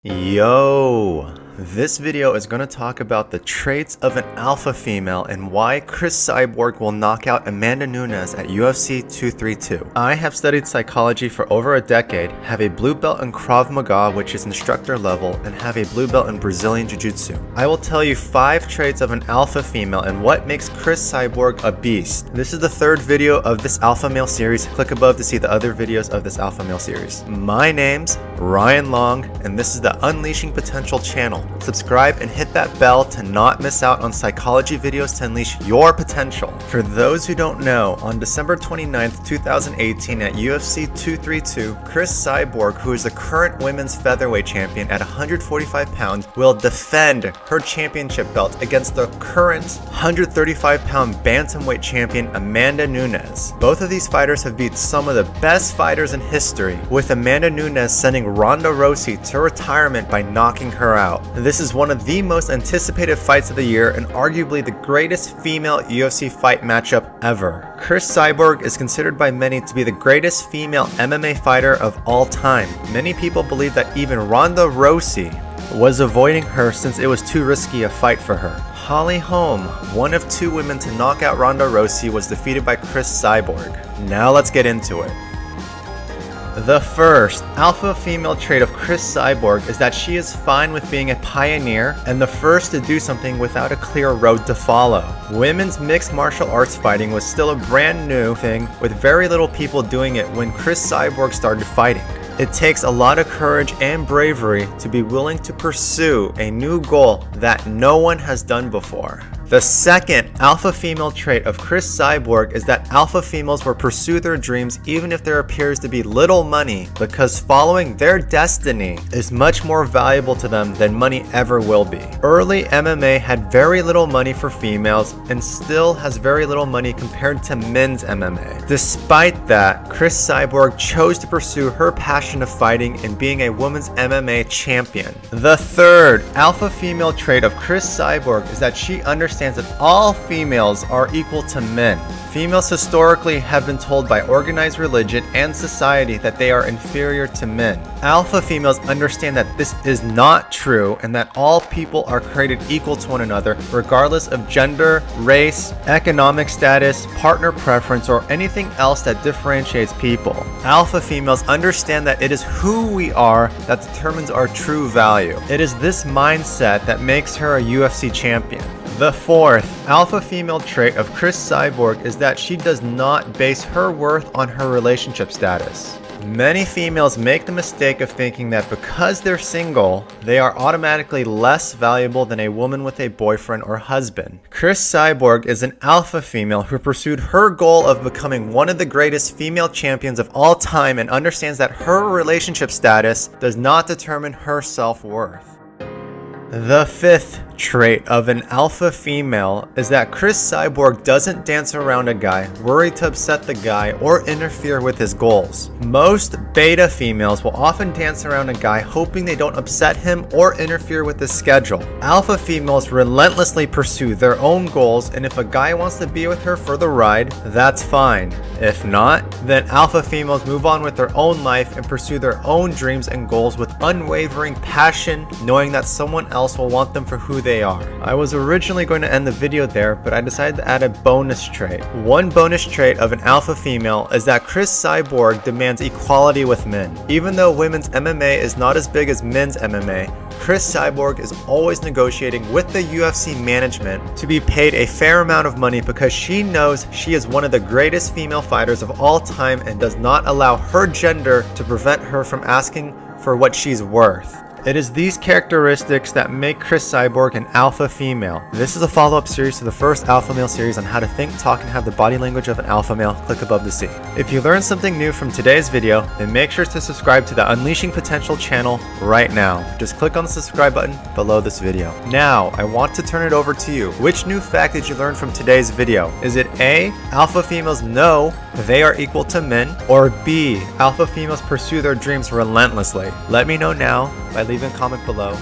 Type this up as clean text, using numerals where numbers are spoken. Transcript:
Yo, this video is going to talk about the traits of an alpha female and why Cris Cyborg will knock out Amanda Nunes at UFC 232. I have studied psychology for over a decade, have a blue belt in Krav Maga, which is instructor level, and have a blue belt in Brazilian Jiu-Jitsu. I will tell you 5 traits of an alpha female and what makes Cris Cyborg a beast. This is the 3rd video of this alpha male series. Click above to see the other videos of this alpha male series. My name's Ryan Long, and this is the Unleashing Potential channel. Subscribe and hit that bell to not miss out on psychology videos to unleash your potential. For those who don't know, on December 29th, 2018 at UFC 232, Cris Cyborg, who is the current women's featherweight champion at 145 pounds, will defend her championship belt against the current 135-pound bantamweight champion Amanda Nunes. Both of these fighters have beat some of the best fighters in history, with Amanda Nunes sending Ronda Rousey to retirement by knocking her out. This is one of the most anticipated fights of the year and arguably the greatest female UFC fight matchup ever. Cris Cyborg is considered by many to be the greatest female MMA fighter of all time. Many people believe that even Ronda Rousey was avoiding her since it was too risky a fight for her. Holly Holm, one of 2 women to knock out Ronda Rousey, was defeated by Cris Cyborg. Now let's get into it. The first alpha female trait of Cris Cyborg is that she is fine with being a pioneer and the first to do something without a clear road to follow. Women's mixed martial arts fighting was still a brand new thing, with very little people doing it when Cris Cyborg started fighting. It takes a lot of courage and bravery to be willing to pursue a new goal that no one has done before. The second alpha female trait of Cris Cyborg is that alpha females will pursue their dreams even if there appears to be little money, because following their destiny is much more valuable to them than money ever will be. Early MMA had very little money for females and still has very little money compared to men's MMA. Despite that, Cris Cyborg chose to pursue her passion of fighting and being a women's MMA champion. The third alpha female trait of Cris Cyborg is that she understands that all females are equal to men. Females historically have been told by organized religion and society that they are inferior to men. Alpha females understand that this is not true and that all people are created equal to one another, regardless of gender, race, economic status, partner preference, or anything else that differentiates people. Alpha females understand that it is who we are that determines our true value. It is this mindset that makes her a UFC champion. The fourth alpha female trait of Cris Cyborg is that she does not base her worth on her relationship status. Many females make the mistake of thinking that because they're single, they are automatically less valuable than a woman with a boyfriend or husband. Cris Cyborg is an alpha female who pursued her goal of becoming one of the greatest female champions of all time and understands that her relationship status does not determine her self-worth. The fifth trait of an alpha female is that Cris Cyborg doesn't dance around a guy, worried to upset the guy, or interfere with his goals. Most beta females will often dance around a guy hoping they don't upset him or interfere with his schedule. Alpha females relentlessly pursue their own goals, and if a guy wants to be with her for the ride, that's fine. If not, then alpha females move on with their own life and pursue their own dreams and goals with unwavering passion, knowing that someone else will want them for who they are. I was originally going to end the video there, but I decided to add a bonus trait. One bonus trait of an alpha female is that Cris Cyborg demands equality with men. Even though women's MMA is not as big as men's MMA, Cris Cyborg is always negotiating with the UFC management to be paid a fair amount of money because she knows she is one of the greatest female fighters of all time and does not allow her gender to prevent her from asking for what she's worth. It is these characteristics that make Cris Cyborg an alpha female. This is a follow-up series to the first alpha male series on how to think, talk, and have the body language of an alpha male. Click above to see. If you learned something new from today's video, then make sure to subscribe to the Unleashing Potential channel right now. Just click on the subscribe button below this video. Now, I want to turn it over to you. Which new fact did you learn from today's video? Is it A, alpha females know they are equal to men, or B, alpha females pursue their dreams relentlessly? Let me know now by leaving a comment below.